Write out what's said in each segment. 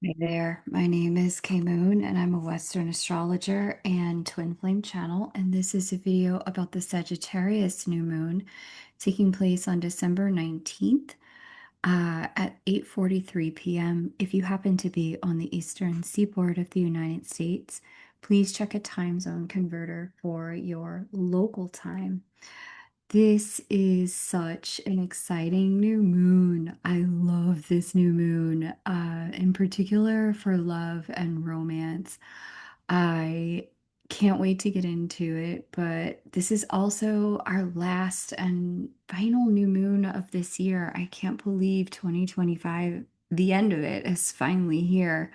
Hey there, my name is Kay Moon, and I'm a Western astrologer and twin flame channel. And this is a video about the Sagittarius New Moon taking place on December 19th at 8:43 p.m. If you happen to be on the eastern seaboard of the United States, please check a time zone converter for your local time. This is such an exciting new moon. I love this new moon, in particular for love and romance. I can't wait to get into it, but this is also our last and final new moon of this year. I can't believe 2025, the end of it, is finally here.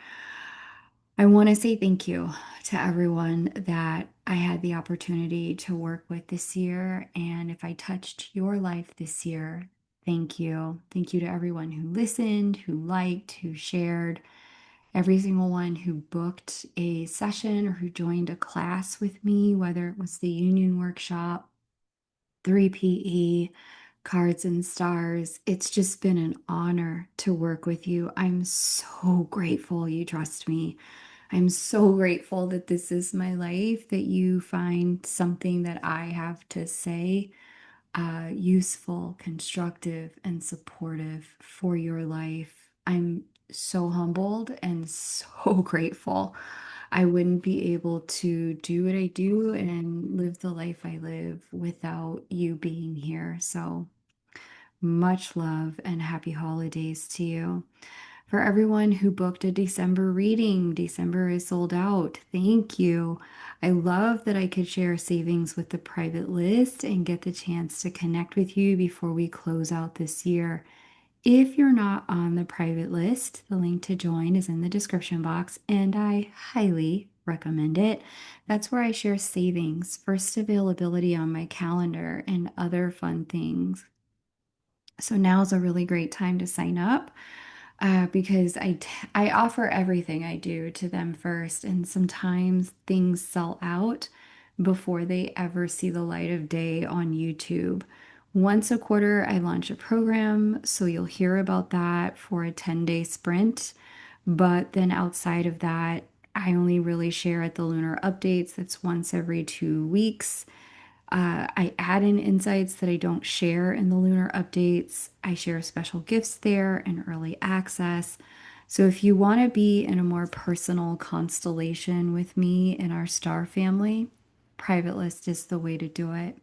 I want to say thank you to everyone that I had the opportunity to work with this year. And if I touched your life this year, thank you. Thank you to everyone who listened, who liked, who shared, every single one who booked a session or who joined a class with me, whether it was the union workshop, 3PE, cards and stars. It's just been an honor to work with you. I'm so grateful you trust me. I'm so grateful that this is my life, that you find something that I have to say useful, constructive, and supportive for your life. I'm so humbled and so grateful. I wouldn't be able to do what I do and live the life I live without you being here. So much love and happy holidays to you. For everyone who booked a December reading, December is sold out. Thank you. I love that I could share savings with the private list and get the chance to connect with you before we close out this year. If you're not on the private list, the link to join is in the description box, and I highly recommend it. That's where I share savings, first availability on my calendar, and other fun things. So now's a really great time to sign up because I offer everything I do to them first, and sometimes things sell out before they ever see the light of day on YouTube. Once a quarter, I launch a program, so you'll hear about that for a 10-day sprint. But then outside of that, I only really share at the lunar updates. That's once every 2 weeks. I add in insights that I don't share in the lunar updates. I share special gifts there and early access. So if you want to be in a more personal constellation with me in our star family, private list is the way to do it.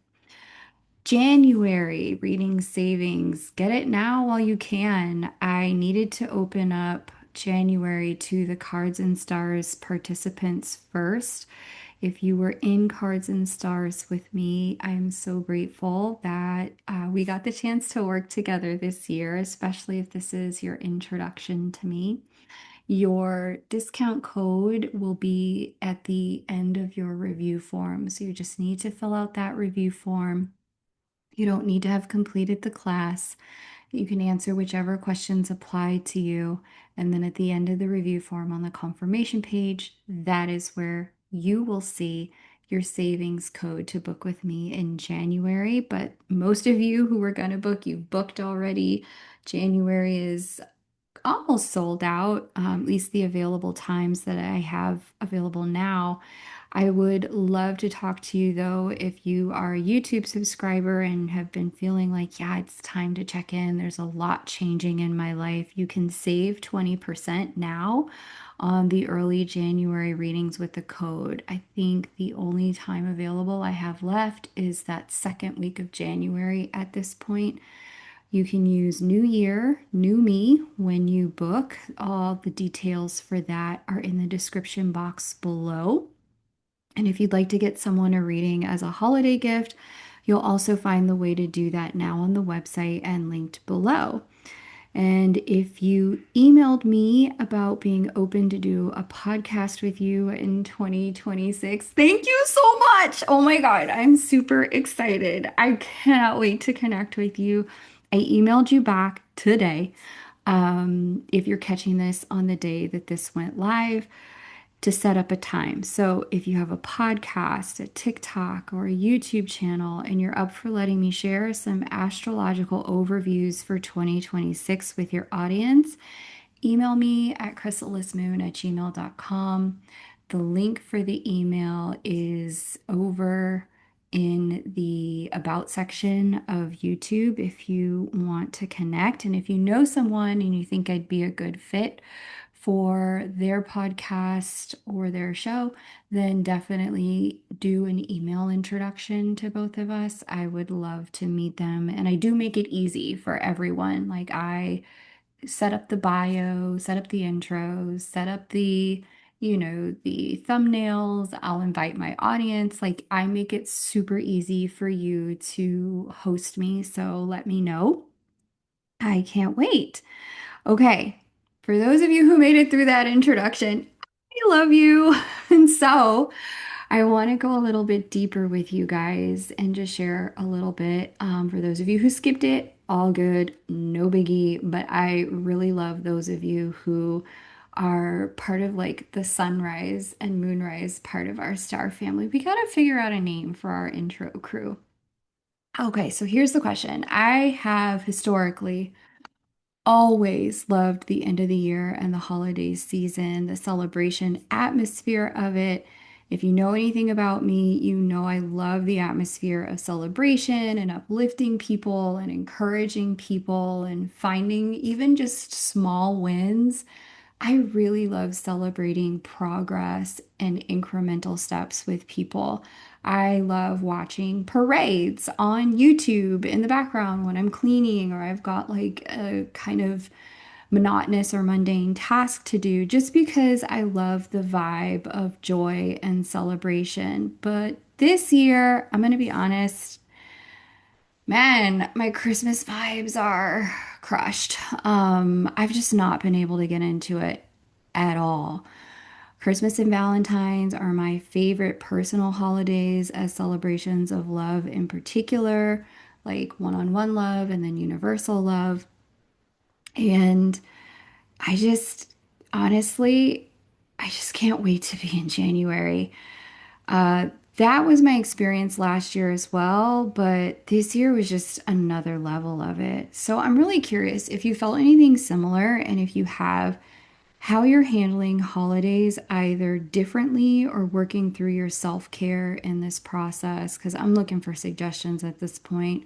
January reading savings. Get it now while you can. I needed to open up January to the Cards and Stars participants first. If you were in Cards and Stars with me, I'm so grateful that we got the chance to work together this year, especially if this is your introduction to me. Your discount code will be at the end of your review form. So you just need to fill out that review form. You don't need to have completed the class. You can answer whichever questions apply to you. And then at the end of the review form on the confirmation page, that is where you will see your savings code to book with me in January. But most of you who were going to book, you've booked already. January is almost sold out, at least the available times that I have available now. I would love to talk to you though if you are a YouTube subscriber and have been feeling like, yeah, it's time to check in. There's a lot changing in my life. You can save 20% now on the early January readings with the code. I think the only time available I have left is that second week of January at this point. You can use New Year, New Me when you book. All the details for that are in the description box below. And if you'd like to get someone a reading as a holiday gift, you'll also find the way to do that now on the website and linked below. And if you emailed me about being open to do a podcast with you in 2026, thank you so much. Oh my God, I'm super excited. I cannot wait to connect with you. I emailed you back today. If you're catching this on the day that this went live, to set up a time. So if you have a podcast, a TikTok, or a YouTube channel, and you're up for letting me share some astrological overviews for 2026 with your audience, email me at chrysalismoon@gmail.com. The link for the email is over in the About section of YouTube if you want to connect. And if you know someone and you think I'd be a good fit for their podcast or their show, then definitely do an email introduction to both of us. I would love to meet them. And I do make it easy for everyone. Like I set up the bio, set up the intros, set up the thumbnails. I'll invite my audience. Like I make it super easy for you to host me. So let me know. I can't wait. Okay. For those of you who made it through that introduction, I love you. And so I want to go a little bit deeper with you guys and just share a little bit. For those of you who skipped it, all good, no biggie. But I really love those of you who are part of like the sunrise and moonrise part of our star family. We got to figure out a name for our intro crew. Okay, so here's the question. I have historically always loved the end of the year and the holiday season, the celebration atmosphere of it. If you know anything about me, you know I love the atmosphere of celebration and uplifting people and encouraging people and finding even just small wins. I really love celebrating progress and incremental steps with people. I love watching parades on YouTube in the background when I'm cleaning or I've got like a kind of monotonous or mundane task to do just because I love the vibe of joy and celebration. But this year, I'm going to be honest, man, my Christmas vibes are crushed. I've just not been able to get into it at all. Christmas and Valentine's are my favorite personal holidays as celebrations of love in particular, like one-on-one love and then universal love. And I just, honestly, I just can't wait to be in January. Uh, that was my experience last year as well, but this year was just another level of it. So I'm really curious if you felt anything similar and if you have, how you're handling holidays either differently or working through your self-care in this process, because I'm looking for suggestions at this point.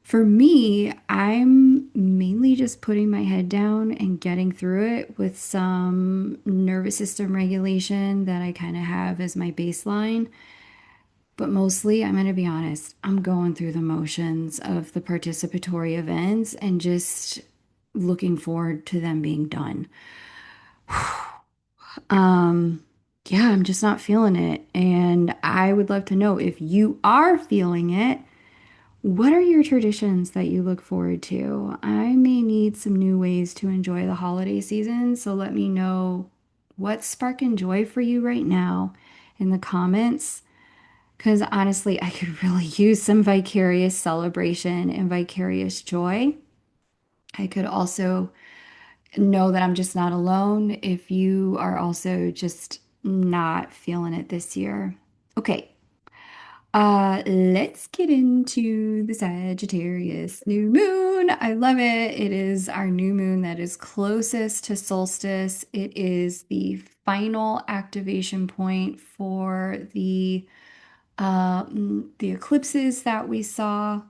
For me, I'm mainly just putting my head down and getting through it with some nervous system regulation that I kind of have as my baseline. But mostly, I'm going to be honest, I'm going through the motions of the participatory events and just looking forward to them being done. Um, yeah, I'm just not feeling it. And I would love to know if you are feeling it. What are your traditions that you look forward to? I may need some new ways to enjoy the holiday season, so let me know what's sparking joy for you right now in the comments. Because honestly, I could really use some vicarious celebration and vicarious joy. I could also know that I'm just not alone if you are also just not feeling it this year. Okay, let's get into the Sagittarius new moon. I love it. It is our new moon that is closest to solstice. It is the final activation point for the eclipses that we saw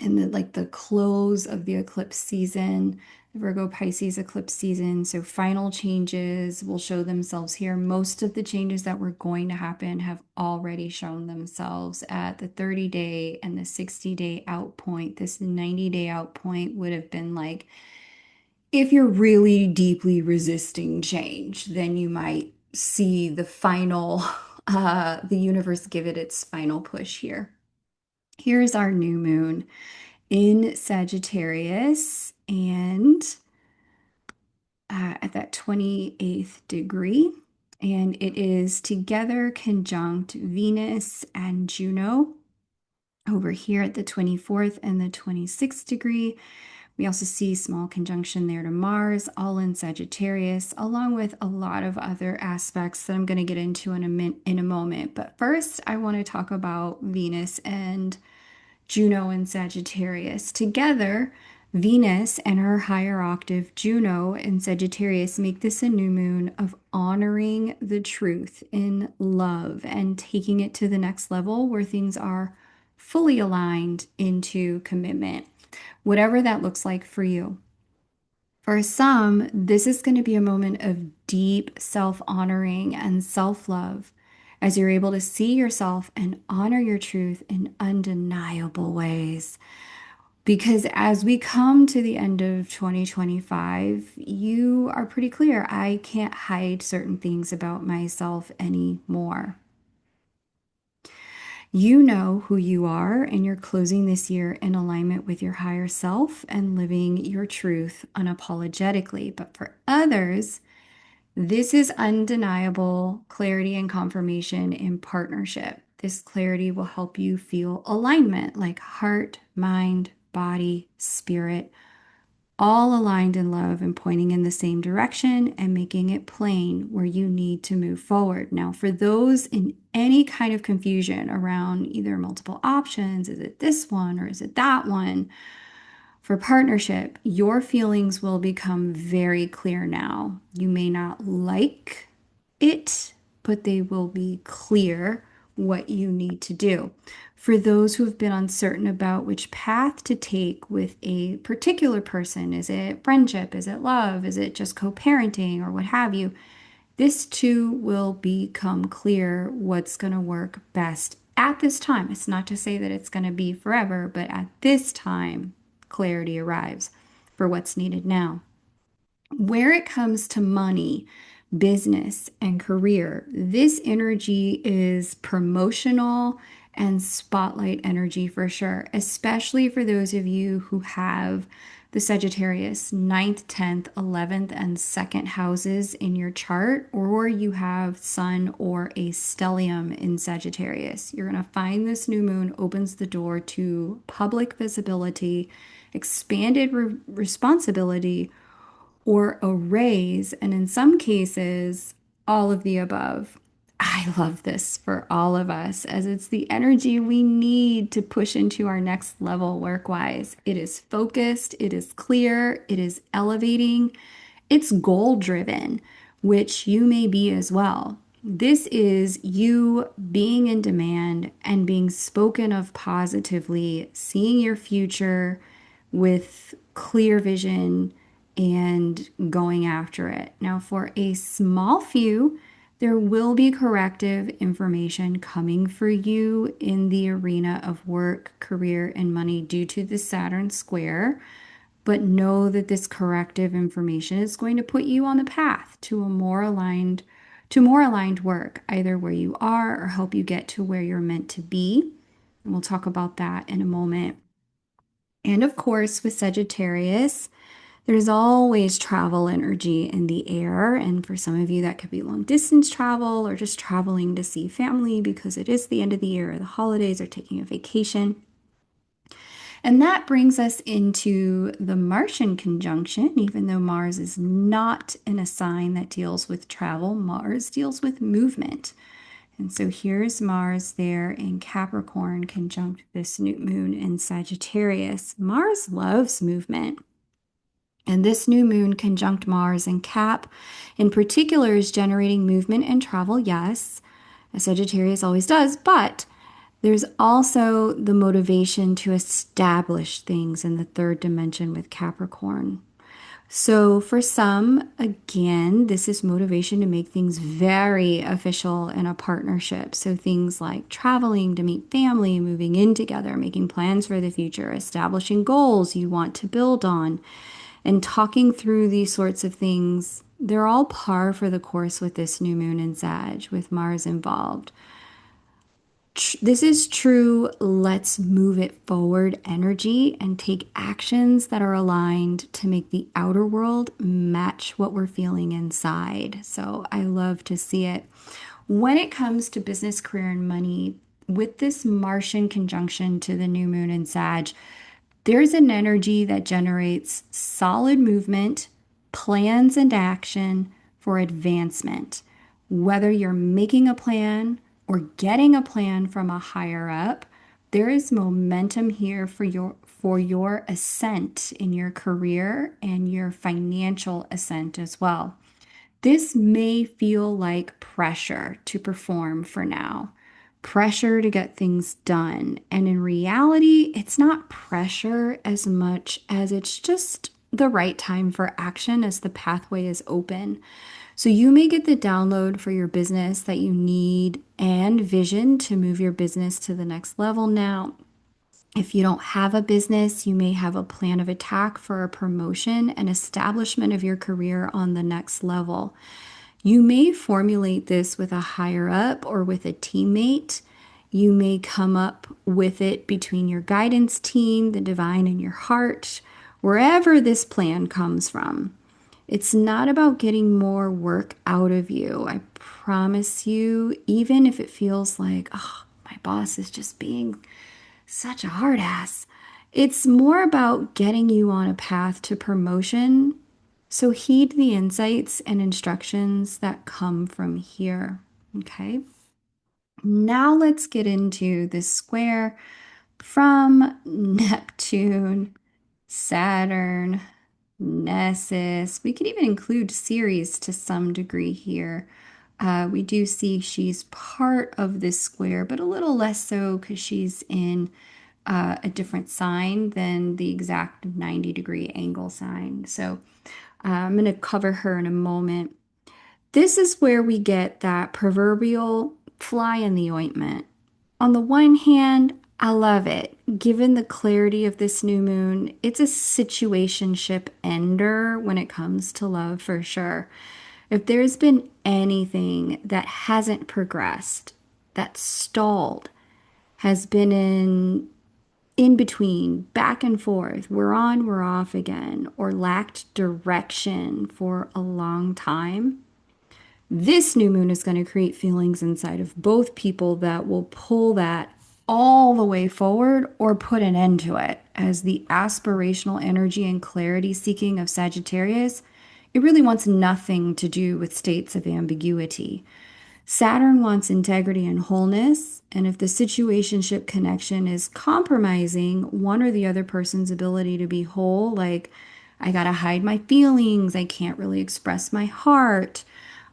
in the close of the eclipse season, the Virgo Pisces eclipse season. So final changes will show themselves here. Most of the changes that were going to happen have already shown themselves at the 30-day and the 60-day out point. This 90-day out point would have been like, if you're really deeply resisting change, then you might see the final, the universe give it its final push here. Here's our new moon in Sagittarius and at that 28th degree. And it is together conjunct Venus and Juno over here at the 24th and the 26th degree. We also see small conjunction there to Mars, all in Sagittarius, along with a lot of other aspects that I'm going to get into in a moment. But first, I want to talk about Venus and Juno and Sagittarius. Together, Venus and her higher octave, Juno in Sagittarius, make this a new moon of honoring the truth in love and taking it to the next level where things are fully aligned into commitment, whatever that looks like for you. For some, this is going to be a moment of deep self-honoring and self-love as you're able to see yourself and honor your truth in undeniable ways. Because as we come to the end of 2025, you are pretty clear. I can't hide certain things about myself anymore. You know who you are, and you're closing this year in alignment with your higher self and living your truth unapologetically. But for others, this is undeniable clarity and confirmation in partnership. This clarity will help you feel alignment, like heart, mind, body, spirit, all aligned in love and pointing in the same direction and making it plain where you need to move forward. Now, for those in any kind of confusion around either multiple options, is it this one or is it that one? For partnership, your feelings will become very clear now. You may not like it, but they will be clear what you need to do. For those who have been uncertain about which path to take with a particular person, is it friendship? Is it love? Is it just co-parenting or what have you? This too will become clear what's going to work best at this time. It's not to say that it's going to be forever, but at this time, clarity arrives for what's needed now. Where it comes to money, business, and career, this energy is promotional and spotlight energy for sure, especially for those of you who have the Sagittarius ninth, 10th, 11th, and 2nd houses in your chart, or you have Sun or a stellium in Sagittarius. You're going to find this new moon opens the door to public visibility, expanded responsibility, or a raise, and in some cases, all of the above. I love this for all of us as it's the energy we need to push into our next level work wise. It is focused, it is clear, it is elevating, it's goal driven, which you may be as well. This is you being in demand and being spoken of positively, seeing your future with clear vision and going after it. Now, for a small few, there will be corrective information coming for you in the arena of work, career, and money due to the Saturn square. But know that this corrective information is going to put you on the path to more aligned work, either where you are or help you get to where you're meant to be. And we'll talk about that in a moment. And of course, with Sagittarius, there's always travel energy in the air. And for some of you, that could be long distance travel or just traveling to see family because it is the end of the year, the holidays, or taking a vacation. And that brings us into the Martian conjunction. Even though Mars is not in a sign that deals with travel, Mars deals with movement. And so here's Mars there in Capricorn conjunct this new moon in Sagittarius. Mars loves movement. And this new moon conjunct Mars in Cap in particular is generating movement and travel, yes, as Sagittarius always does, but there's also the motivation to establish things in the third dimension with Capricorn. So for some, again, this is motivation to make things very official in a partnership. So things like traveling to meet family, moving in together, making plans for the future, establishing goals you want to build on, and talking through these sorts of things. They're all par for the course with this new moon in Sag, with Mars involved. This is true, let's move it forward energy and take actions that are aligned to make the outer world match what we're feeling inside. So I love to see it. When it comes to business, career, and money, with this Martian conjunction to the new moon in Sag, there's an energy that generates solid movement, plans, and action for advancement. Whether you're making a plan or getting a plan from a higher up, There is momentum here for your ascent in your career and your financial ascent as well. This may feel like pressure to perform for now, pressure to get things done. And in reality, it's not pressure as much as it's just the right time for action as the pathway is open. So you may get the download for your business that you need and vision to move your business to the next level now. If you don't have a business, you may have a plan of attack for a promotion and establishment of your career on the next level. You may formulate this with a higher up or with a teammate. You may come up with it between your guidance team, the divine, and your heart, wherever this plan comes from. It's not about getting more work out of you. I promise you, even if it feels like, oh, my boss is just being such a hard ass. It's more about getting you on a path to promotion. So heed the insights and instructions that come from here. Okay. Now let's get into this square from Neptune, Saturn, Nessus. We could even include Ceres to some degree here. We do see she's part of this square, but a little less so because she's in a different sign than the exact 90-degree angle sign. So I'm going to cover her in a moment. This is where we get that proverbial fly in the ointment. On the one hand, I love it. Given the clarity of this new moon, it's a situationship ender when it comes to love for sure. If there's been anything that hasn't progressed, that stalled, has been in between, back and forth, we're on, we're off again, or lacked direction for a long time, this new moon is going to create feelings inside of both people that will pull that all the way forward or put an end to it. As the aspirational energy and clarity seeking of Sagittarius, it really wants nothing to do with states of ambiguity. Saturn wants integrity and wholeness, and if the situationship connection is compromising one or the other person's ability to be whole, like I gotta hide my feelings, I can't really express my heart,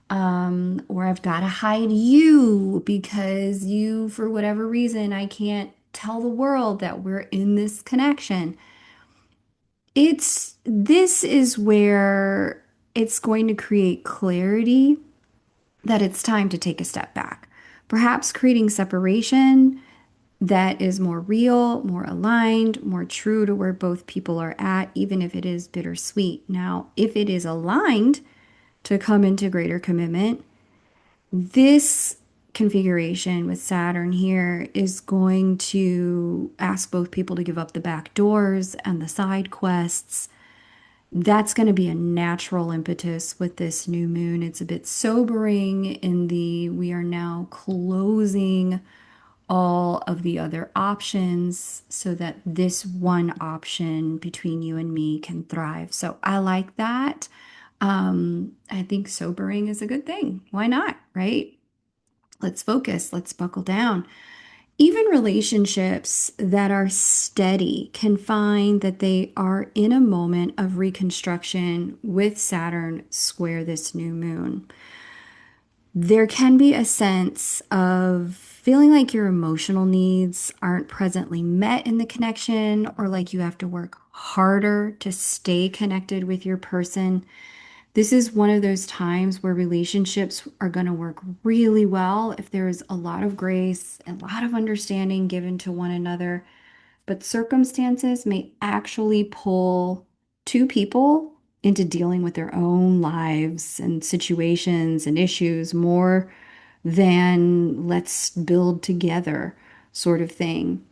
or I've gotta hide you because you, for whatever reason, I can't tell the world that we're in this connection. This is where it's going to create clarity that it's time to take a step back. Perhaps creating separation that is more real, more aligned, more true to where both people are at, even if it is bittersweet. Now, if it is aligned to come into greater commitment, this configuration with Saturn here is going to ask both people to give up the back doors and the side quests. That's going to be a natural impetus with this new moon. It's a bit sobering in the we are now closing all of the other options so that this one option between you and me can thrive. So I like that. I think sobering is a good thing. Why not, right? Let's focus, let's buckle down. Even relationships that are steady can find that they are in a moment of reconstruction with Saturn square this new moon. There can be a sense of feeling like your emotional needs aren't presently met in the connection, or like you have to work harder to stay connected with your person. This is one of those times where relationships are going to work really well if there is a lot of grace, a lot of understanding given to one another. But circumstances may actually pull two people into dealing with their own lives and situations and issues more than let's build together sort of thing.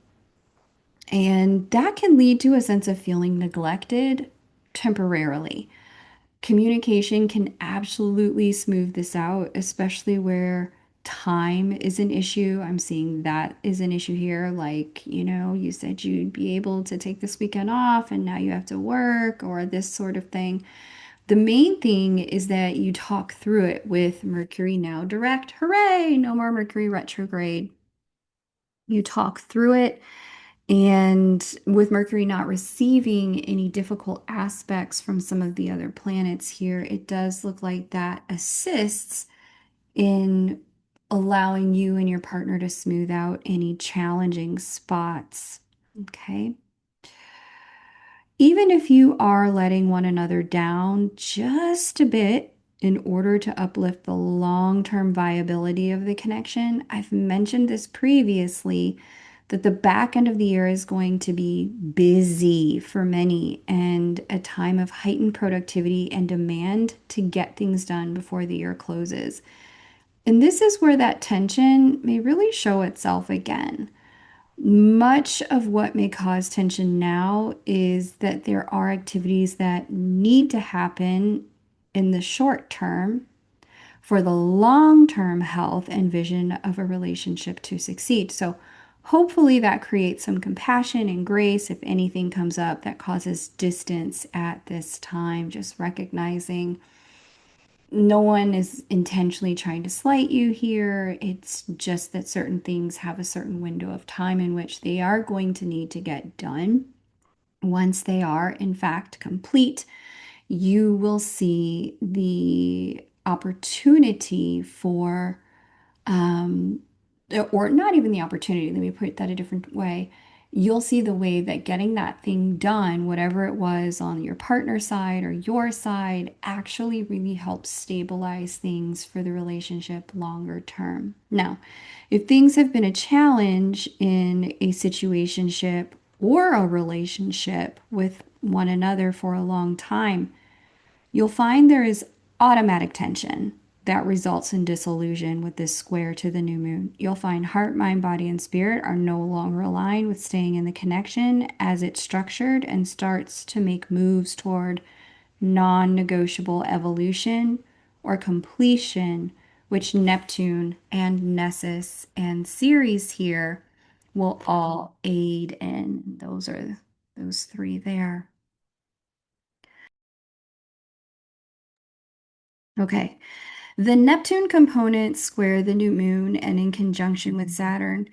And that can lead to a sense of feeling neglected temporarily. Communication can absolutely smooth this out, especially where time is an issue. I'm seeing that is an issue here. Like, you said you'd be able to take this weekend off and now you have to work or this sort of thing. The main thing is that you talk through it with Mercury now direct. Hooray! No more Mercury retrograde. You talk through it. And with Mercury not receiving any difficult aspects from some of the other planets here, it does look like that assists in allowing you and your partner to smooth out any challenging spots. Okay. Even if you are letting one another down just a bit in order to uplift the long-term viability of the connection, I've mentioned this previously that the back end of the year is going to be busy for many and a time of heightened productivity and demand to get things done before the year closes. And this is where that tension may really show itself again. Much of what may cause tension now is that there are activities that need to happen in the short term for the long-term health and vision of a relationship to succeed. So hopefully that creates some compassion and grace if anything comes up that causes distance at this time, just recognizing no one is intentionally trying to slight you here. It's just that certain things have a certain window of time in which they are going to need to get done. Once they are, in fact, complete, you will see the opportunity for um, or not even the opportunity, let me put that a different way. You'll see the way that getting that thing done, whatever it was on your partner side or your side, actually really helps stabilize things for the relationship longer term. Now, if things have been a challenge in a situationship or a relationship with one another for a long time, you'll find there is automatic tension that results in disillusion with this square to the new moon. You'll find heart, mind, body, and spirit are no longer aligned with staying in the connection as it's structured and starts to make moves toward non negotiable evolution or completion, which Neptune and Nessus and Ceres here will all aid in. Those are those three there. Okay. The Neptune components square the new moon and in conjunction with Saturn,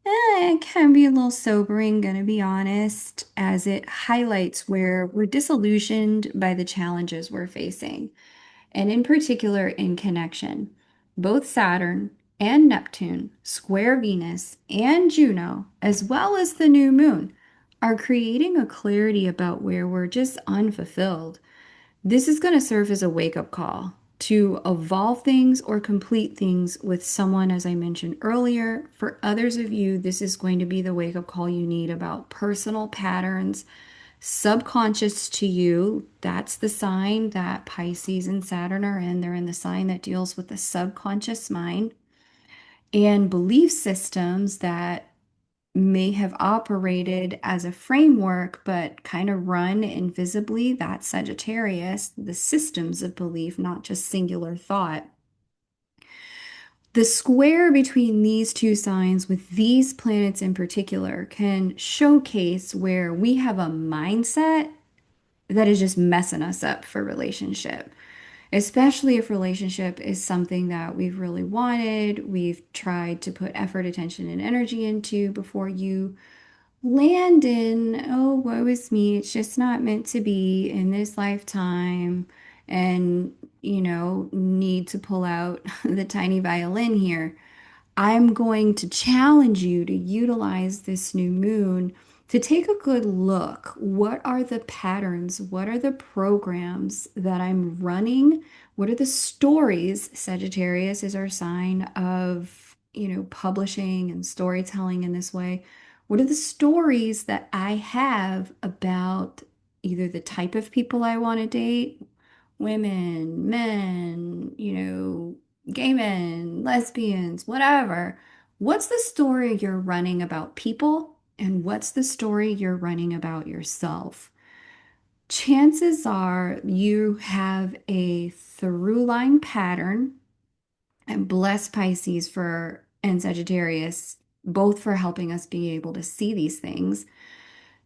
it can be a little sobering, gonna be honest, as it highlights where we're disillusioned by the challenges we're facing, and in particular in connection. Both Saturn and Neptune square Venus and Juno, as well as the new moon, are creating a clarity about where we're just unfulfilled. This is going to serve as a wake-up call to evolve things or complete things with someone, as I mentioned earlier. For others of you, this is going to be the wake-up call you need about personal patterns, subconscious to you. That's the sign that Pisces and Saturn are in. They're in the sign that deals with the subconscious mind and belief systems that may have operated as a framework, but kind of run invisibly. That's Sagittarius, the systems of belief, not just singular thought. The square between these two signs with these planets in particular can showcase where we have a mindset that is just messing us up for relationship. Especially if relationship is something that we've really wanted, we've tried to put effort, attention, and energy into before you land in, oh, woe is me, it's just not meant to be in this lifetime, and, need to pull out the tiny violin here. I'm going to challenge you to utilize this new moon to take a good look. What are the patterns? What are the programs that I'm running? What are the stories? Sagittarius is our sign of, publishing and storytelling in this way. What are the stories that I have about either the type of people I want to date, women, men, gay men, lesbians, whatever. What's the story you're running about people? And what's the story you're running about yourself? Chances are you have a through line pattern, and bless Pisces for and Sagittarius, both for helping us be able to see these things.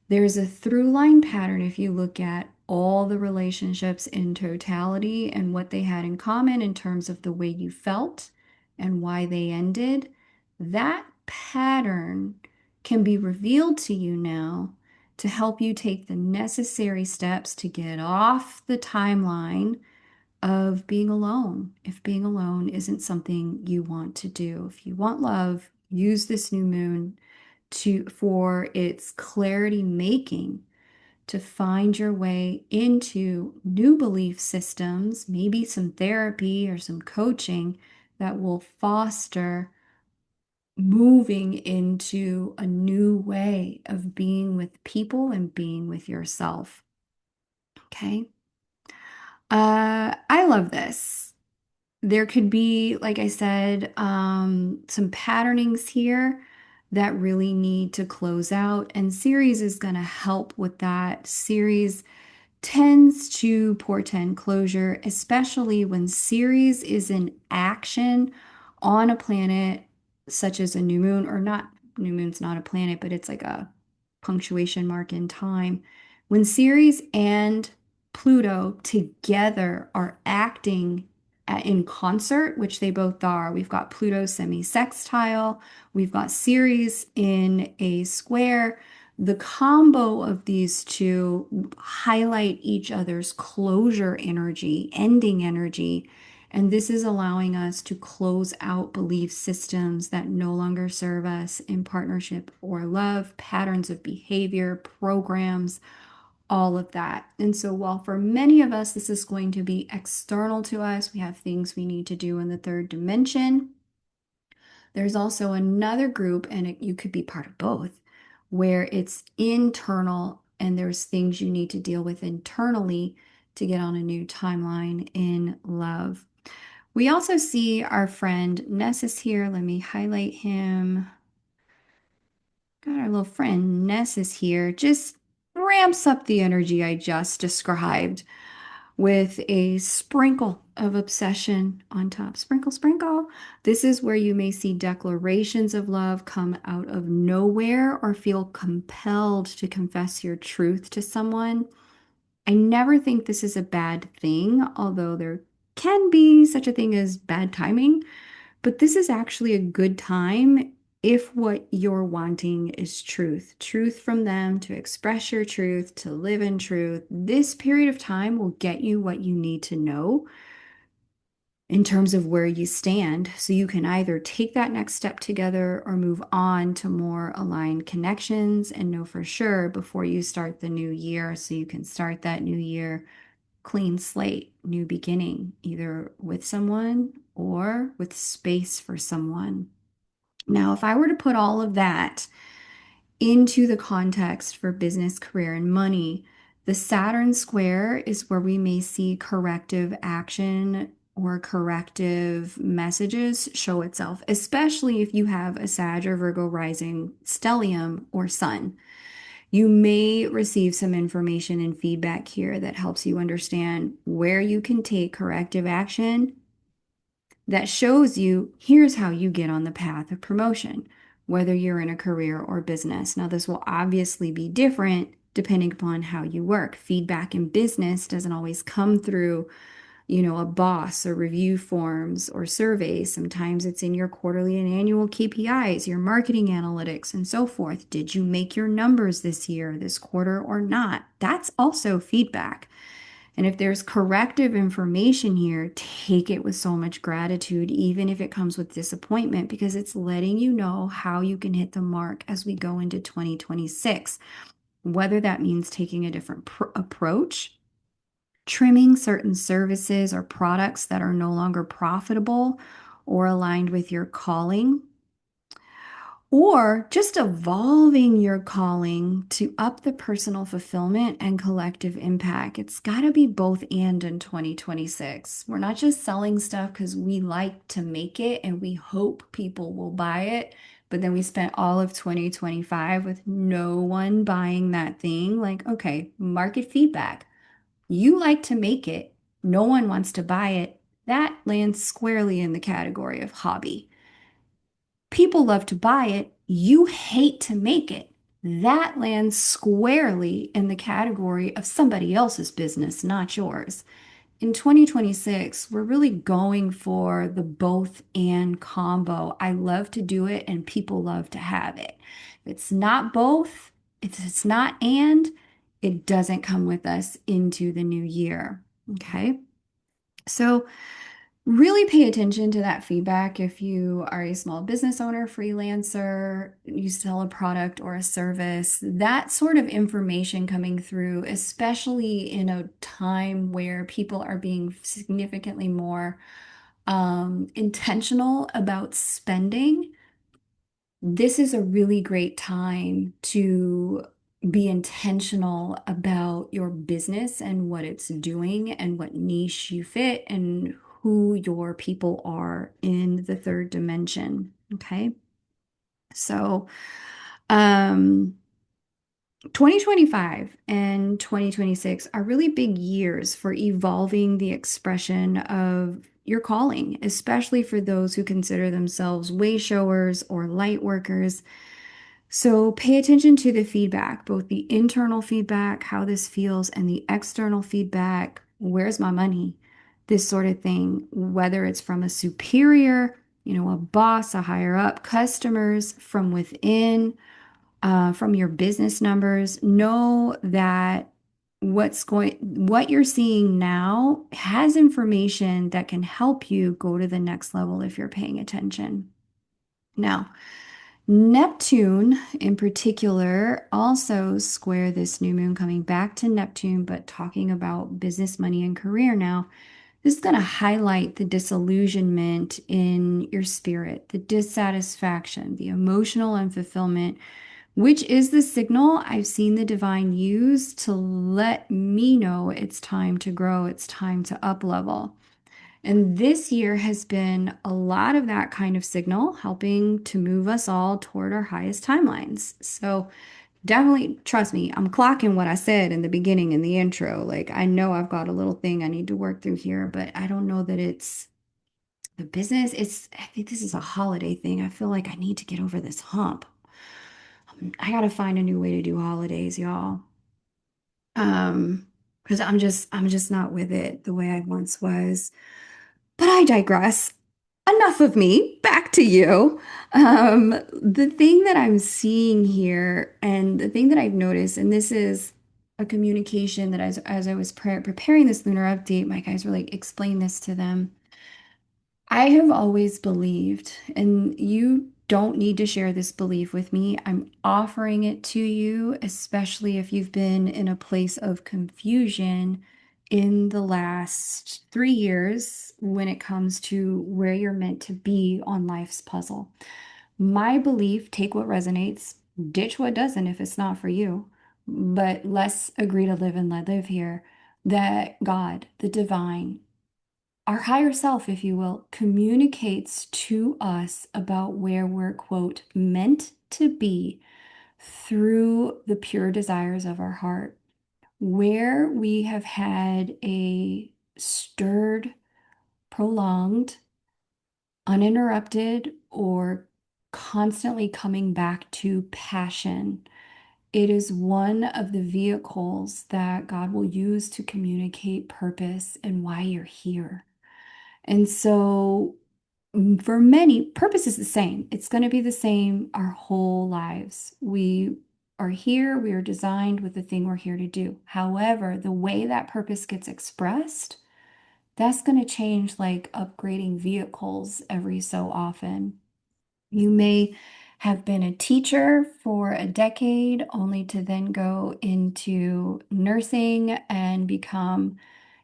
There's a through line pattern if you look at all the relationships in totality and what they had in common in terms of the way you felt and why they ended. That pattern can be revealed to you now to help you take the necessary steps to get off the timeline of being alone. If being alone isn't something you want to do, if you want love, use this new moon to for its clarity making to find your way into new belief systems, maybe some therapy or some coaching that will foster moving into a new way of being with people and being with yourself. Okay. I love this. There could be, like I said, some patternings here that really need to close out, and Ceres is going to help with that. Ceres tends to portend closure, especially when Ceres is in action on a planet such as a new moon, or not, new moon's not a planet, but it's like a punctuation mark in time. When Ceres and Pluto together are acting in concert, which they both are, we've got Pluto semi-sextile, we've got Ceres in a square. The combo of these two highlight each other's closure energy, ending energy, and this is allowing us to close out belief systems that no longer serve us in partnership or love, patterns of behavior, programs, all of that. And so, while for many of us this is going to be external to us, we have things we need to do in the third dimension. There's also another group, and you could be part of both, where it's internal and there's things you need to deal with internally to get on a new timeline in love. We also see our friend Nessus here. Let me highlight him. Got our little friend Nessus here. Just ramps up the energy I just described with a sprinkle of obsession on top. Sprinkle, sprinkle. This is where you may see declarations of love come out of nowhere or feel compelled to confess your truth to someone. I never think this is a bad thing, although there can be such a thing as bad timing. But this is actually a good time if what you're wanting is truth, truth from them, to express your truth, to live in truth. This period of time will get you what you need to know in terms of where you stand. So you can either take that next step together or move on to more aligned connections and know for sure before you start the new year. So you can start that new year clean slate, new beginning, either with someone or with space for someone. Now, if I were to put all of that into the context for business, career, and money, the Saturn square is where we may see corrective action or corrective messages show itself, especially if you have a Sag or Virgo rising stellium or sun. You may receive some information and feedback here that helps you understand where you can take corrective action that shows you here's how you get on the path of promotion, whether you're in a career or business. Now, this will obviously be different depending upon how you work. Feedback in business doesn't always come through, a boss or review forms or surveys. Sometimes it's in your quarterly and annual KPIs, your marketing analytics, and so forth. Did you make your numbers this year, this quarter, or not? That's also feedback. And if there's corrective information here, take it with so much gratitude, even if it comes with disappointment, because it's letting you know how you can hit the mark as we go into 2026. Whether that means taking a different approach, trimming certain services or products that are no longer profitable or aligned with your calling, or just evolving your calling to up the personal fulfillment and collective impact. It's got to be both and in 2026. We're not just selling stuff because we like to make it and we hope people will buy it, but then we spent all of 2025 with no one buying that thing. Like, okay, market feedback. You like to make it, no one wants to buy it. That lands squarely in the category of hobby. People love to buy it. You hate to make it. That lands squarely in the category of somebody else's business, not yours. in 2026, we're really going for the both and combo. I love to do it and people love to have it. If it's not both, if it's not and, it doesn't come with us into the new year. Okay. So really pay attention to that feedback if you are a small business owner, freelancer, you sell a product or a service, that sort of information coming through, especially in a time where people are being significantly more intentional about spending. This is a really great time to be intentional about your business and what it's doing and what niche you fit and who your people are in the third dimension. Okay. So, um, 2025 and 2026 are really big years for evolving the expression of your calling, especially for those who consider themselves way showers or light workers. So pay attention to the feedback, both the internal feedback, how this feels, and the external feedback. Where's my money? This sort of thing, whether it's from a superior, a boss, a higher up, customers from within, from your business numbers. Know that what you're seeing now has information that can help you go to the next level if you're paying attention. Now, Neptune in particular also square this new moon coming back to Neptune, but talking about business, money, and career now. This is going to highlight the disillusionment in your spirit, the dissatisfaction, the emotional unfulfillment, which is the signal I've seen the divine use to let me know it's time to grow, it's time to up level. And this year has been a lot of that kind of signal, helping to move us all toward our highest timelines. So definitely trust me, I'm clocking what I said in the beginning in the intro. Like, I know I've got a little thing I need to work through here, but I don't know that it's the business. I think this is a holiday thing. I feel like I need to get over this hump. I gotta find a new way to do holidays, y'all. Because I'm just not with it the way I once was. But I digress. Enough of me. Back to you. The thing that I'm seeing here, and the thing that I've noticed, and this is a communication that as I was preparing this lunar update, my guys were like, explain this to them. I have always believed, and you don't need to share this belief with me. I'm offering it to you, especially if you've been in a place of confusion in the last 3 years when it comes to where you're meant to be on life's puzzle. My belief, take what resonates, ditch what doesn't if it's not for you. But let's agree to live and let live here that God, the divine, our higher self, if you will, communicates to us about where we're, quote, meant to be through the pure desires of our heart. Where we have had a stirred, prolonged, uninterrupted, or constantly coming back to passion. It is one of the vehicles that God will use to communicate purpose and why you're here. And so, for many, purpose is the same. It's going to be the same our whole lives. We are here, we are designed with the thing we're here to do. However, the way that purpose gets expressed, that's going to change like upgrading vehicles every so often. You may have been a teacher for a decade only to then go into nursing and become,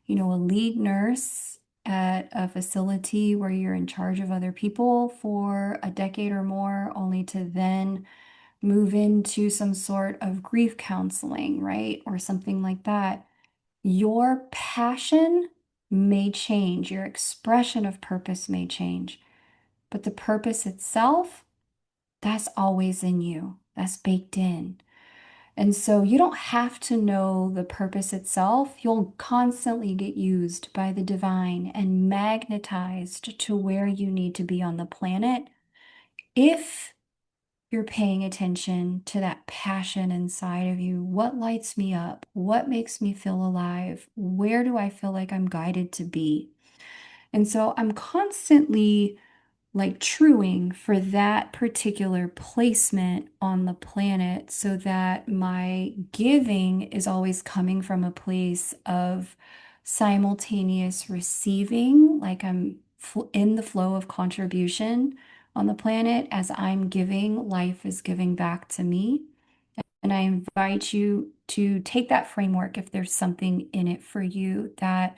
a lead nurse at a facility where you're in charge of other people for a decade or more, only to then move into some sort of grief counseling, right? Or something like that. Your passion may change, your expression of purpose may change, but the purpose itself, that's always in you. That's baked in. And so you don't have to know the purpose itself. You'll constantly get used by the divine and magnetized to where you need to be on the planet if you're paying attention to that passion inside of you. What lights me up? What makes me feel alive? Where do I feel like I'm guided to be? And so I'm constantly like truing for that particular placement on the planet so that my giving is always coming from a place of simultaneous receiving, like I'm in the flow of contribution on the planet. As I'm giving, life is giving back to me. And I invite you to take that framework if there's something in it for you, that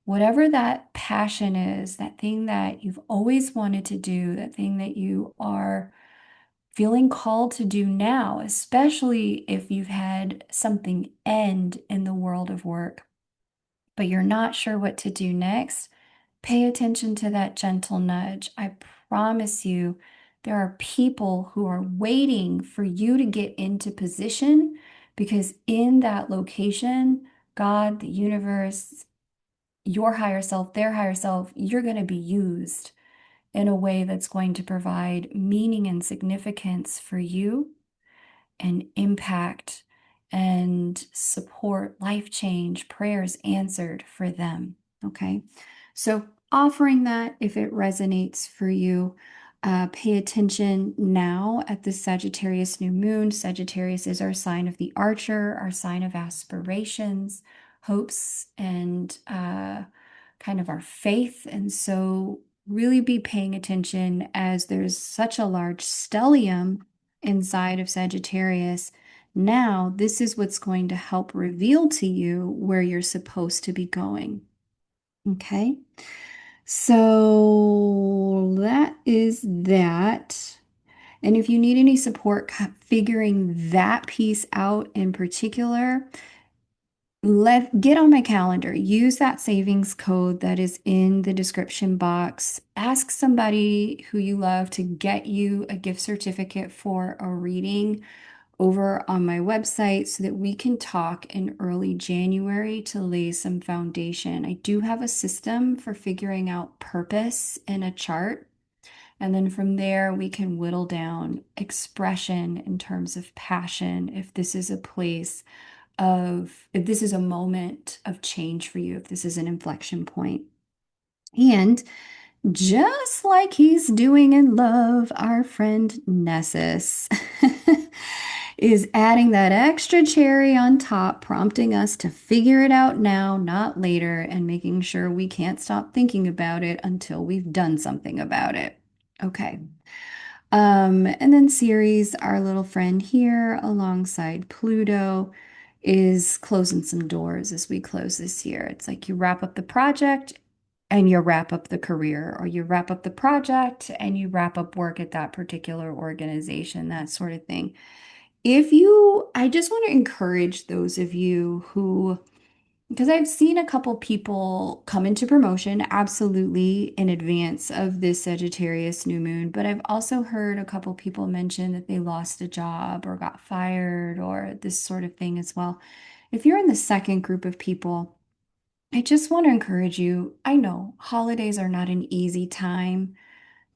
whatever that passion is, that thing that you've always wanted to do, that thing that you are feeling called to do now, especially if you've had something end in the world of work, but you're not sure what to do next, pay attention to that gentle nudge. I promise you, there are people who are waiting for you to get into position because in that location, God, the universe, your higher self, their higher self, you're going to be used in a way that's going to provide meaning and significance for you and impact and support life change, prayers answered for them. Okay. So, offering that if it resonates for you, pay attention now at the Sagittarius new moon. Sagittarius is our sign of the archer, our sign of aspirations, hopes, and kind of our faith. And so, really be paying attention as there's such a large stellium inside of Sagittarius. Now, this is what's going to help reveal to you where you're supposed to be going. Okay. So that is that. And if you need any support figuring that piece out in particular, get on my calendar. Use that savings code that is in the description box. Ask somebody who you love to get you a gift certificate for a reading over on my website so that we can talk in early January to lay some foundation. I do have a system for figuring out purpose in a chart. And then from there, we can whittle down expression in terms of passion. If this is a place if this is a moment of change for you, if this is an inflection point. And just like he's doing in love, our friend Nessus is adding that extra cherry on top, prompting us to figure it out now, not later, and making sure we can't stop thinking about it until we've done something about it. Okay. And then Ceres, our little friend here, alongside Pluto, is closing some doors as we close this year. It's like you wrap up the project and you wrap up the career, or you wrap up the project and you wrap up work at that particular organization, that sort of thing. I just want to encourage those of you who, because I've seen a couple people come into promotion absolutely in advance of this Sagittarius new moon, but I've also heard a couple people mention that they lost a job or got fired or this sort of thing as well. If you're in the second group of people, I just want to encourage you. I know holidays are not an easy time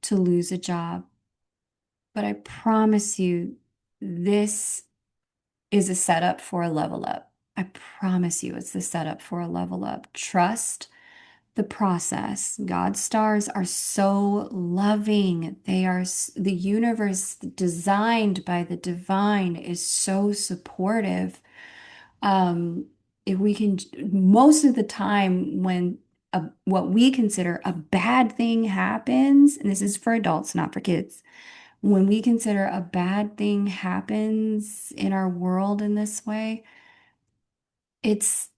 to lose a job, but I promise you, this is a setup for a level up. I promise you, it's the setup for a level up. Trust the process. God's stars are so loving. The universe designed by the divine is so supportive. Um, if we can, most of the time when what we consider a bad thing happens, and this is for adults, not for kids, when we consider a bad thing happens in our world in this way, it's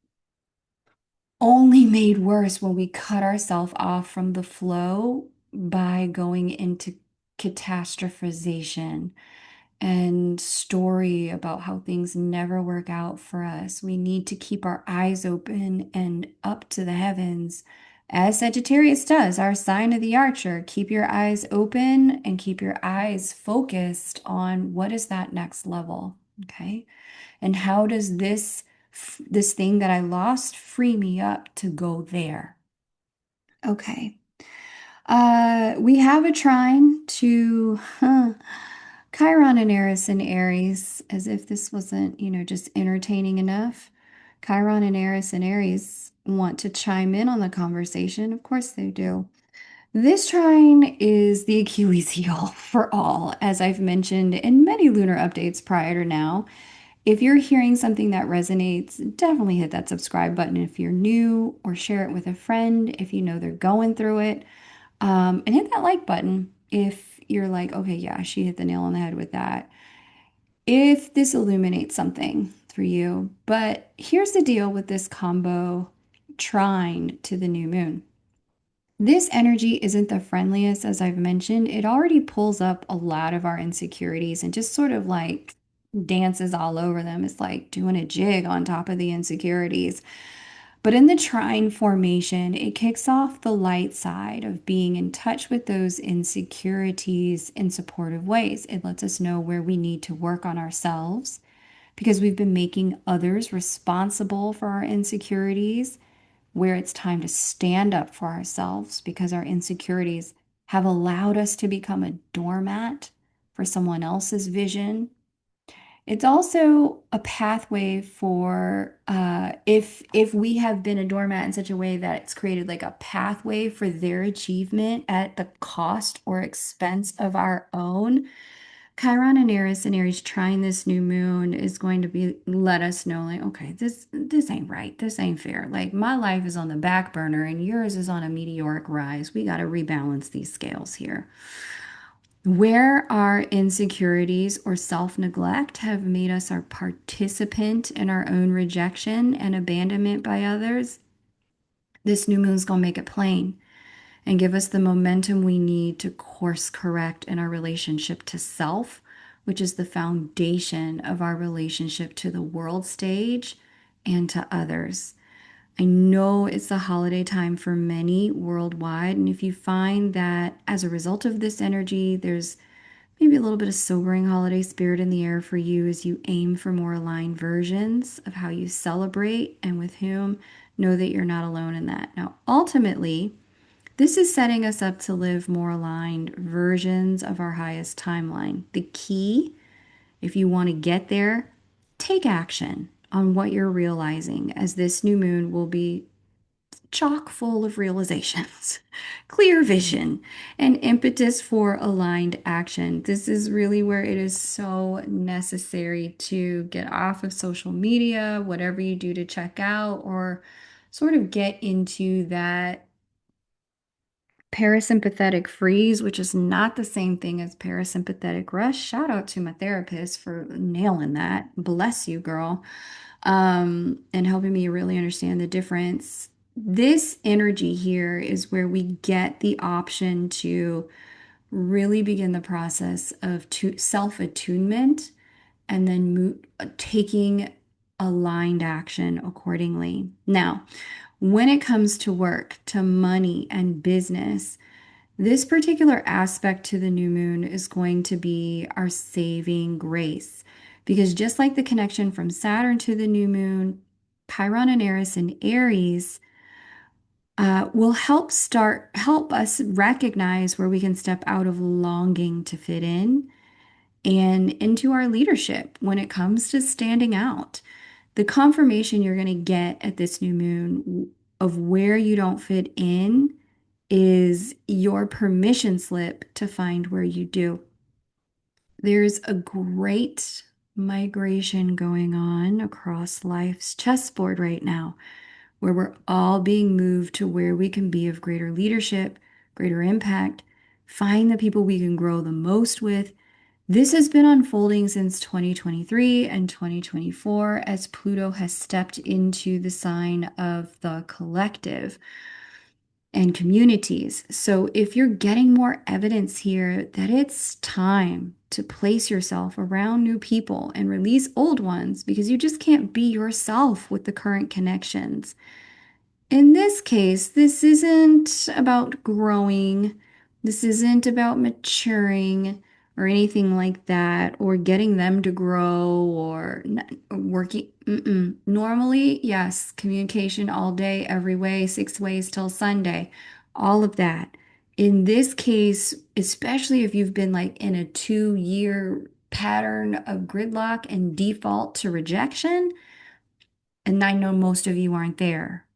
only made worse when we cut ourselves off from the flow by going into catastrophization and story about how things never work out for us. We need to keep our eyes open and up to the heavens, as Sagittarius does, our sign of the archer. Keep your eyes open and keep your eyes focused on what is that next level, okay? And how does this thing that I lost free me up to go there? Okay. We have a trine to Chiron and Eris in Aries, as if this wasn't, just entertaining enough. Chiron and Aries want to chime in on the conversation. Of course they do. This trine is the Achilles heel for all, as I've mentioned in many lunar updates prior to now. If you're hearing something that resonates, definitely hit that subscribe button if you're new, or share it with a friend if you know they're going through it. And hit that like button if you're like, okay, yeah, she hit the nail on the head with that. If this illuminates something for you. But here's the deal with this combo trine to the new moon. This energy isn't the friendliest, as I've mentioned. It already pulls up a lot of our insecurities and just sort of like dances all over them. It's like doing a jig on top of the insecurities. But in the trine formation, it kicks off the light side of being in touch with those insecurities in supportive ways. It lets us know where we need to work on ourselves because we've been making others responsible for our insecurities, where it's time to stand up for ourselves because our insecurities have allowed us to become a doormat for someone else's vision. It's also a pathway for if we have been a doormat in such a way that it's created like a pathway for their achievement at the cost or expense of our own. Chiron and Aries trying this new moon is going to be let us know like, okay, this ain't right. This ain't fair. Like my life is on the back burner and yours is on a meteoric rise. We got to rebalance these scales here. Where our insecurities or self-neglect have made us our participant in our own rejection and abandonment by others, this new moon's gonna make it plain and give us the momentum we need to course correct in our relationship to self, which is the foundation of our relationship to the world stage and to others. I know it's the holiday time for many worldwide, and if you find that as a result of this energy, there's maybe a little bit of sobering holiday spirit in the air for you as you aim for more aligned versions of how you celebrate and with whom, know that you're not alone in that. Now, ultimately, this is setting us up to live more aligned versions of our highest timeline. The key, if you want to get there, take action on what you're realizing, as this new moon will be chock full of realizations, clear vision, and impetus for aligned action. This is really where it is so necessary to get off of social media, whatever you do to check out, or sort of get into that parasympathetic freeze, which is not the same thing as parasympathetic rush. Shout out to my therapist for nailing that. Bless you, girl. And helping me really understand the difference. This energy here is where we get the option to really begin the process of self-attunement and then taking aligned action accordingly. Now, when it comes to work, to money and business, this particular aspect to the new moon is going to be our saving grace. Because just like the connection from Saturn to the new moon, Chiron and Eris in Aries will help us recognize where we can step out of longing to fit in and into our leadership when it comes to standing out. The confirmation you're going to get at this new moon of where you don't fit in is your permission slip to find where you do. There's a great migration going on across life's chessboard right now, where we're all being moved to where we can be of greater leadership, greater impact, find the people we can grow the most with. This has been unfolding since 2023 and 2024 as Pluto has stepped into the sign of the collective and communities. So if you're getting more evidence here that it's time to place yourself around new people and release old ones because you just can't be yourself with the current connections. In this case, this isn't about growing. This isn't about maturing or anything like that, or getting them to grow or working. Normally, yes, communication all day, every way, 6 ways till Sunday, all of that. In this case, especially if you've been like in a 2-year pattern of gridlock and default to rejection, and I know most of you aren't there,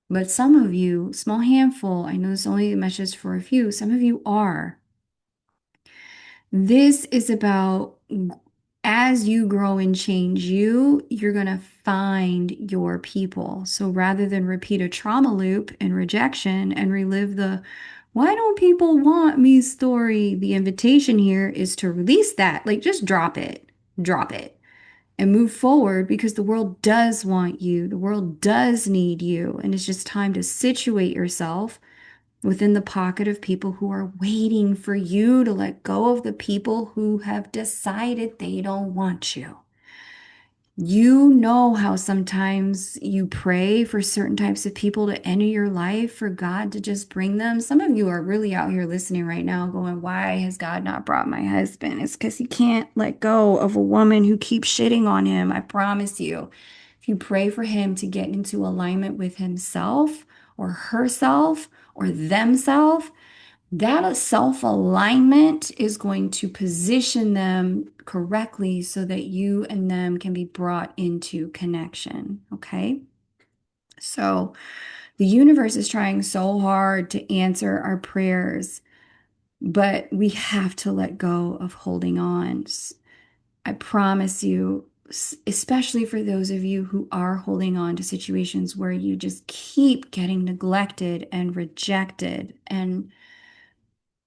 but some of you, small handful, I know this only a message for a few, some of you are. This is about as you grow and change you're going to find your people. So rather than repeat a trauma loop and rejection and relive the why don't people want me story, the invitation here is to release that. Like just drop it and move forward because the world does want you. The world does need you. And it's just time to situate yourself within the pocket of people who are waiting for you to let go of the people who have decided they don't want you. You know how sometimes you pray for certain types of people to enter your life, for God to just bring them. Some of you are really out here listening right now, going, why has God not brought my husband? It's because he can't let go of a woman who keeps shitting on him. I promise you, if you pray for him to get into alignment with himself or herself or themselves, that self-alignment is going to position them correctly so that you and them can be brought into connection. Okay. So the universe is trying so hard to answer our prayers, but we have to let go of holding on. I promise you, especially for those of you who are holding on to situations where you just keep getting neglected and rejected and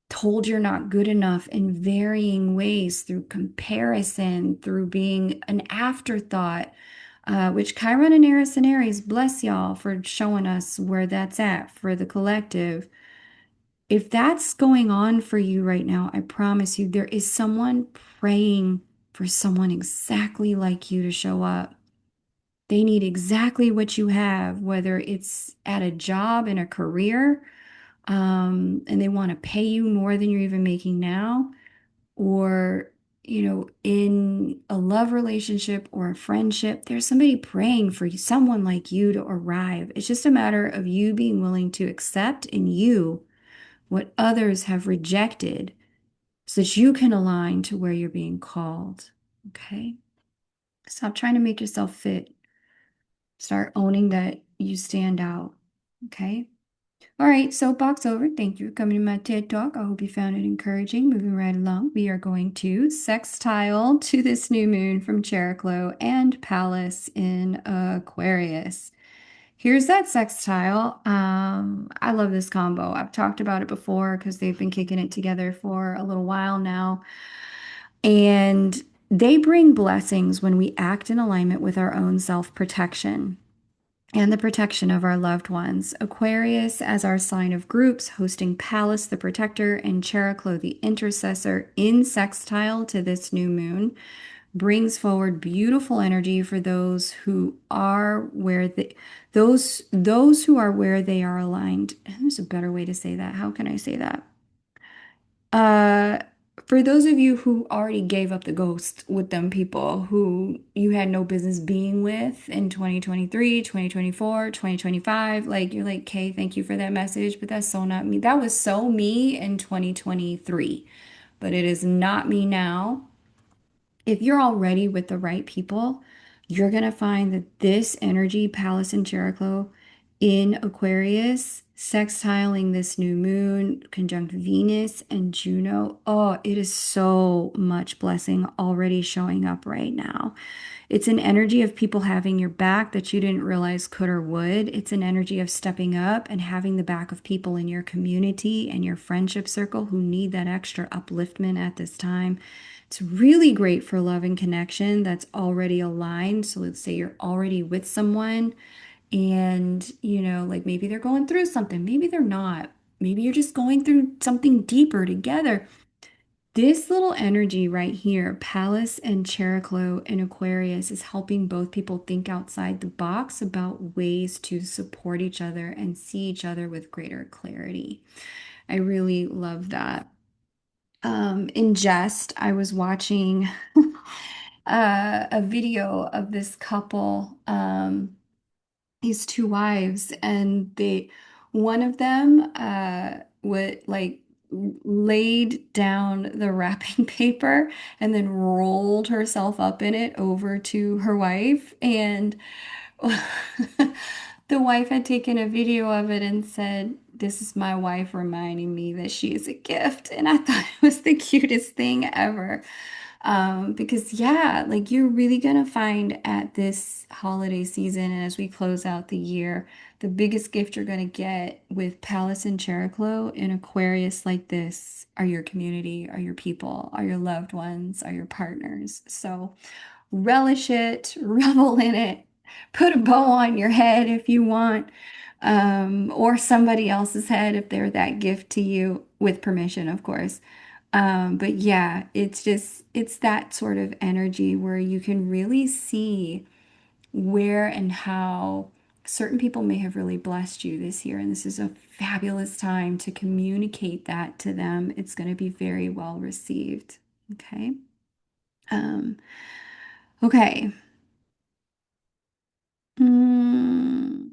told you're not good enough in varying ways through comparison, through being an afterthought, which Chiron and Eris and Aries, bless y'all for showing us where that's at for the collective. If that's going on for you right now, I promise you there is someone praying for someone exactly like you to show up. They need exactly what you have, whether it's at a job in a career, and they want to pay you more than you're even making now, or, in a love relationship or a friendship, there's somebody praying for you, someone like you to arrive. It's just a matter of you being willing to accept in you what others have rejected so that you can align to where you're being called. Okay? Stop trying to make yourself fit. Start owning that you stand out. Okay? All right, soapbox over. Thank you for coming to my TED Talk. I hope you found it encouraging. Moving right along, we are going to sextile to this new moon from Cheroklo and Pallas in Aquarius. Here's that sextile. I love this combo. I've talked about it before because they've been kicking it together for a little while now. And they bring blessings when we act in alignment with our own self-protection and the protection of our loved ones. Aquarius as our sign of groups, hosting Pallas the protector and Cheroklo the intercessor in sextile to this new moon, brings forward beautiful energy for those who are where those who are where they are aligned. And there's a better way to say that. How can I say that? Uh, for those of you who already gave up the ghost with them people who you had no business being with in 2023, 2024, 2025, like you're like, okay, thank you for that message, but that's so not me. That was so me in 2023, but it is not me now. If you're already with the right people, you're going to find that this energy, Pallas and Jericho in Aquarius, sextiling this new moon, conjunct Venus and Juno. Oh, it is so much blessing already showing up right now. It's an energy of people having your back that you didn't realize could or would. It's an energy of stepping up and having the back of people in your community and your friendship circle who need that extra upliftment at this time. It's really great for love and connection that's already aligned. So let's say you're already with someone and, like maybe they're going through something, maybe they're not. Maybe you're just going through something deeper together. This little energy right here, Pallas and Cheroklo in Aquarius, is helping both people think outside the box about ways to support each other and see each other with greater clarity. I really love that. In jest, I was watching a video of this couple, these two wives, and One of them would like laid down the wrapping paper and then rolled herself up in it over to her wife. And the wife had taken a video of it and said, "This is my wife reminding me that she is a gift." And I thought it was the cutest thing ever. Because yeah, like you're really gonna find at this holiday season and as we close out the year, the biggest gift you're gonna get with Palace and Cheriklo in Aquarius like this are your community, are your people, are your loved ones, are your partners. So relish it, revel in it, put a bow on your head if you want, or somebody else's head if they're that gift to you, with permission, of course. But yeah, it's that sort of energy where you can really see where and how certain people may have really blessed you this year. And this is a fabulous time to communicate that to them. It's going to be very well received. Okay. Um, okay. Mm,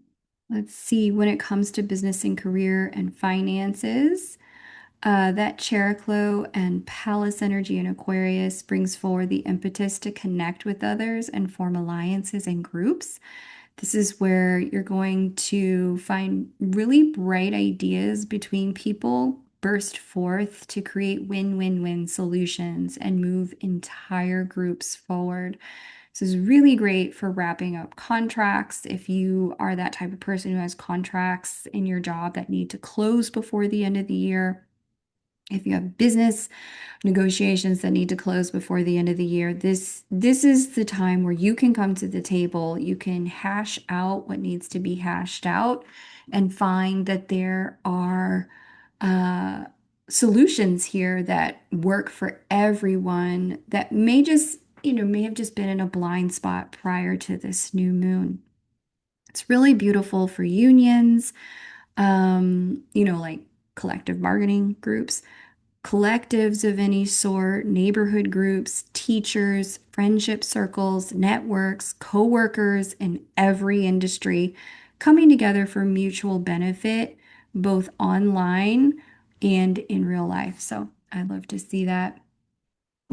let's see. When it comes to business and career and finances, that Cheriklo and Palace energy in Aquarius brings forward the impetus to connect with others and form alliances and groups. This is where you're going to find really bright ideas between people burst forth to create win-win-win solutions and move entire groups forward. This is really great for wrapping up contracts. If you are that type of person who has contracts in your job that need to close before the end of the year, if you have business negotiations that need to close before the end of the year, this is the time where you can come to the table, you can hash out what needs to be hashed out and find that there are uh, solutions here that work for everyone that may just, may have just been in a blind spot prior to this new moon. It's really beautiful for unions, like collective bargaining groups, collectives of any sort, neighborhood groups, teachers, friendship circles, networks, co-workers in every industry coming together for mutual benefit, both online and in real life. So I love to see that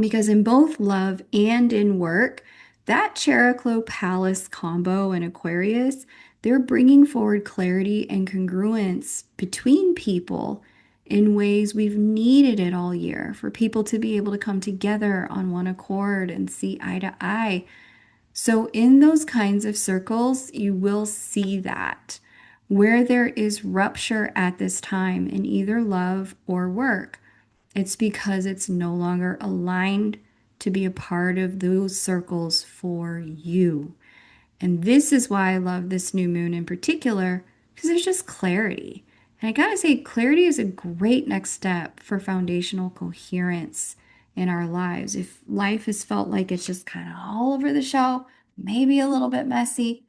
because in both love and in work, that Cheriklo Palace combo in Aquarius, they're bringing forward clarity and congruence between people in ways we've needed it all year for people to be able to come together on one accord and see eye to eye. So, in those kinds of circles, you will see that where there is rupture at this time in either love or work, it's because it's no longer aligned to be a part of those circles for you. And this is why I love this new moon in particular, because there's just clarity. And I gotta say, clarity is a great next step for foundational coherence in our lives. If life has felt like it's just kind of all over the show, maybe a little bit messy,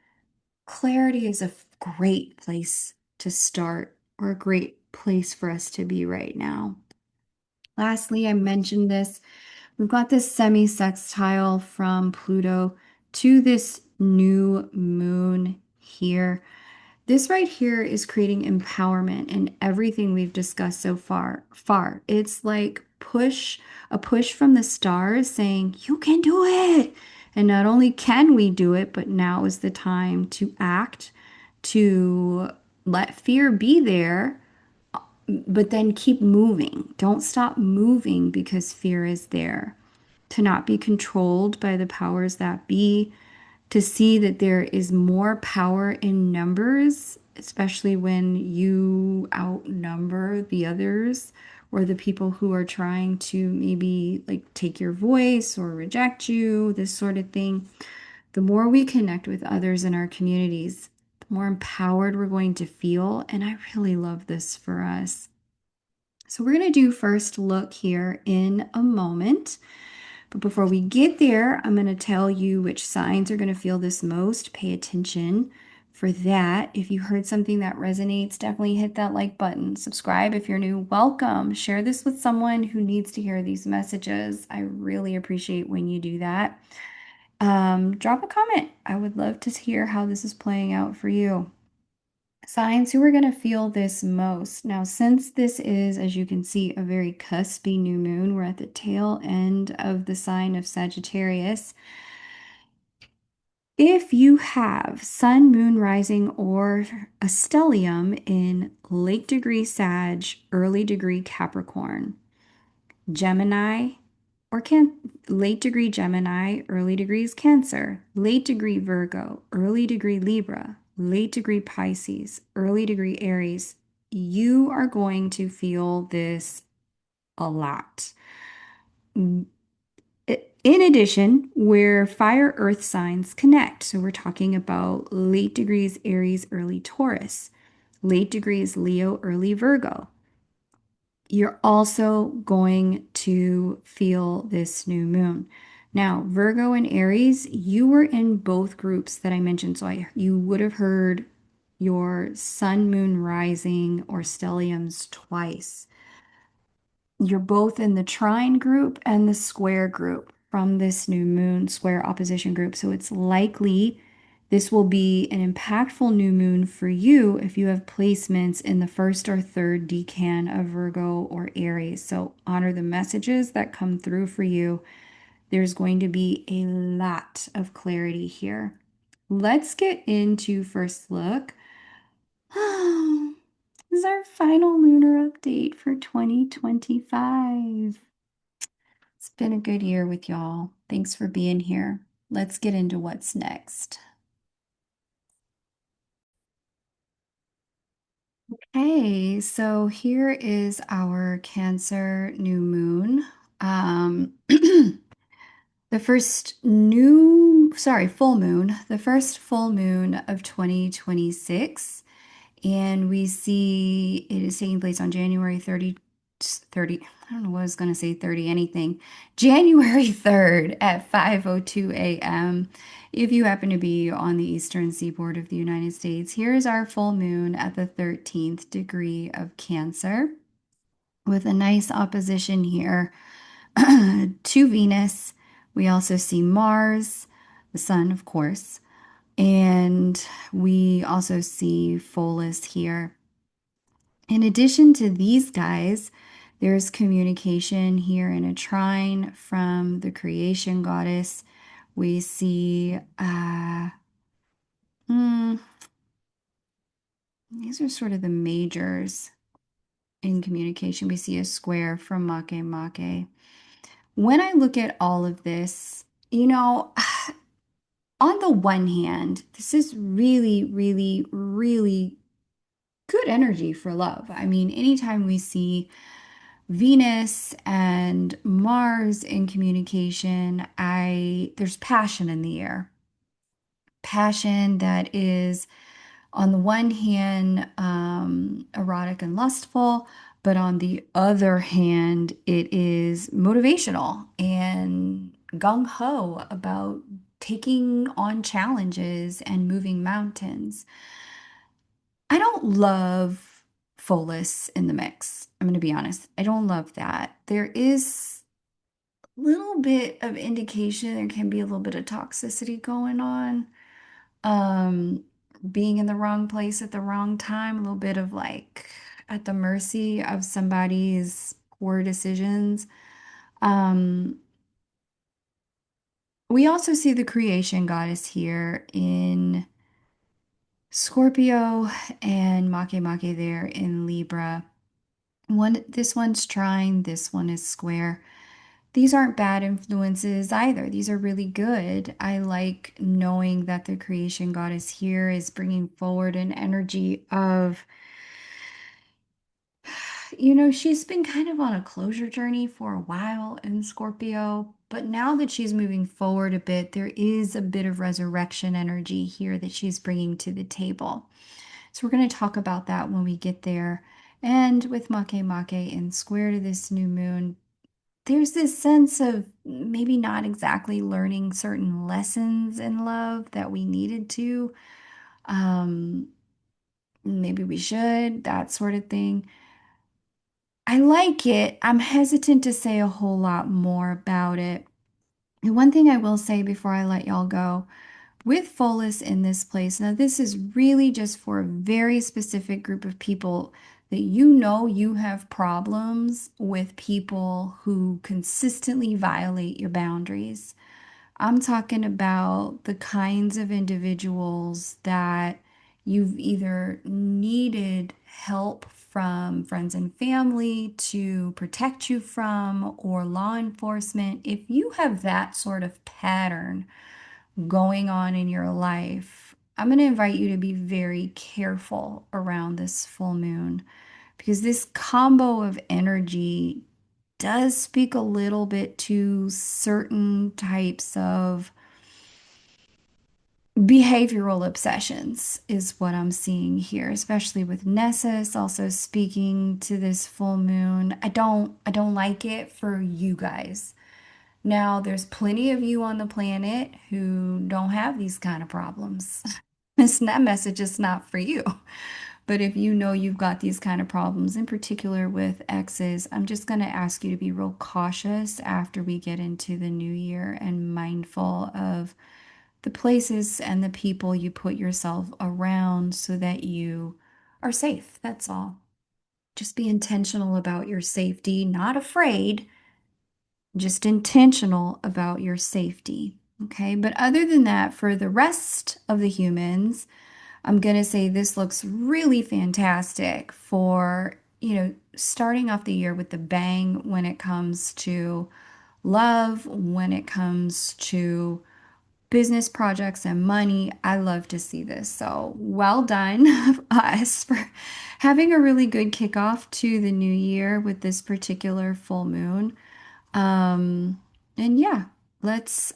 clarity is a great place to start, or a great place for us to be right now. Lastly, I mentioned this. We've got this semi-sextile from Pluto to this new moon here. This right here is creating empowerment in everything we've discussed so far. It's like a push from the stars saying, you can do it. And not only can we do it, but now is the time to act, to let fear be there, but then keep moving. Don't stop moving because fear is there. To not be controlled by the powers that be, to see that there is more power in numbers, especially when you outnumber the others or the people who are trying to maybe like take your voice or reject you, this sort of thing. The more we connect with others in our communities, the more empowered we're going to feel. And I really love this for us. So we're going to do first look here in a moment. But before we get there, I'm going to tell you which signs are going to feel this most. Pay attention for that. If you heard something that resonates, definitely hit that like button. Subscribe if you're new. Welcome. Share this with someone who needs to hear these messages. I really appreciate when you do that. Drop a comment. I would love to hear how this is playing out for you. Signs who are going to feel this most. Now, since this is, as you can see, a very cuspy new moon, we're at the tail end of the sign of Sagittarius. If you have Sun, Moon, Rising, or a stellium in late degree Sag, early degree Capricorn, Gemini, or late degree Gemini, early degrees Cancer, late degree Virgo, early degree Libra, late degree Pisces, early degree Aries, you are going to feel this a lot. In addition, where fire earth signs connect, so we're talking about late degrees Aries, early Taurus, late degrees Leo, early Virgo, you're also going to feel this new moon. Now, Virgo and Aries, you were in both groups that I mentioned. So you would have heard your sun, moon, rising, or stelliums twice. You're both in the trine group and the square group from this new moon square opposition group. So it's likely this will be an impactful new moon for you if you have placements in the first or third decan of Virgo or Aries. So honor the messages that come through for you. There's going to be a lot of clarity here. Let's get into first look. This is our final lunar update for 2025. It's been a good year with y'all. Thanks for being here. Let's get into what's next. Okay, so here is our Cancer new moon. The first full moon, the first full moon of 2026. And we see it is taking place on January 30. I don't know what I was going to say 30 anything. January 3rd at 5:02 a.m. If you happen to be on the eastern seaboard of the United States, here's our full moon at the 13th degree of Cancer with a nice opposition here to Venus. We also see Mars, the sun, of course, and we also see Pholus here. In addition to these guys, there's communication here in a trine from the creation goddess. We see, hmm, these are sort of the majors in communication. We see a square from Make. When I look at all of this, on the one hand, this is really, really, really good energy for love. I mean, anytime we see Venus and Mars in communication, there's passion in the air. Passion that is, on the one hand, erotic and lustful, but on the other hand, it is motivational and gung ho about taking on challenges and moving mountains. I don't love Pholus in the mix. I'm going to be honest. I don't love that. There is a little bit of indication there can be a little bit of toxicity going on. Um, Being in the wrong place at the wrong time, a little bit of like at the mercy of somebody's poor decisions. Um, we also see the creation goddess here in Scorpio and Make there in Libra. This one's trine, this one is square. These aren't bad influences either. These are really good. I like knowing that the creation goddess here is bringing forward an energy of, she's been kind of on a closure journey for a while in Scorpio, but now that she's moving forward a bit, there is a bit of resurrection energy here that she's bringing to the table. So we're going to talk about that when we get there. And with Make in square to this new moon, there's this sense of maybe not exactly learning certain lessons in love that we needed to. Um, Maybe we should, that sort of thing. I like it. I'm hesitant to say a whole lot more about it. And one thing I will say before I let y'all go, with Follis in this place. Now, this is really just for a very specific group of people that you know you have problems with people who consistently violate your boundaries. I'm talking about the kinds of individuals that you've either needed help from friends and family to protect you from, or law enforcement. If you have that sort of pattern going on in your life, I'm going to invite you to be very careful around this full moon because this combo of energy does speak a little bit to certain types of behavioral obsessions is what I'm seeing here, especially with Nessus also speaking to this full moon. I don't like it for you guys. Now, there's plenty of you on the planet who don't have these kind of problems. That message is not for you. But if you know you've got these kind of problems, in particular with exes, I'm just going to ask you to be real cautious after we get into the new year and mindful of the places and the people you put yourself around so that you are safe. That's all. Just be intentional about your safety, not afraid, just intentional about your safety. Okay. But other than that, for the rest of the humans, I'm going to say this looks really fantastic for, starting off the year with the bang when it comes to love, when it comes to business projects and money. I love to see this. So well done us for having a really good kickoff to the new year with this particular full moon. And yeah, let's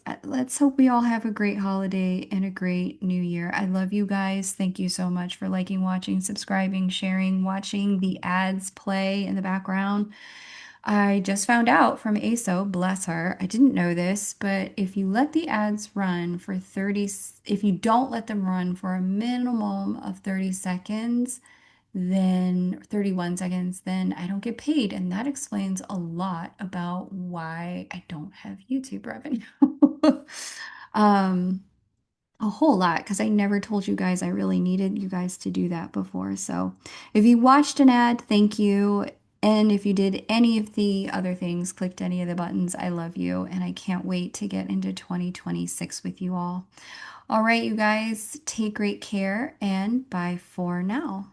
hope we all have a great holiday and a great new year. I love you guys. Thank you so much for liking, watching, subscribing, sharing, watching the ads play in the background. I just found out from ASO, bless her. I didn't know this, but if you let the ads run for 30, if you don't let them run for a minimum of 30 seconds, then 31 seconds, then I don't get paid. And that explains a lot about why I don't have YouTube revenue. Um, a whole lot because I never told you guys I really needed you guys to do that before. So if you watched an ad, thank you. And if you did any of the other things, clicked any of the buttons, I love you. And I can't wait to get into 2026 with you all. All right, you guys, take great care and bye for now.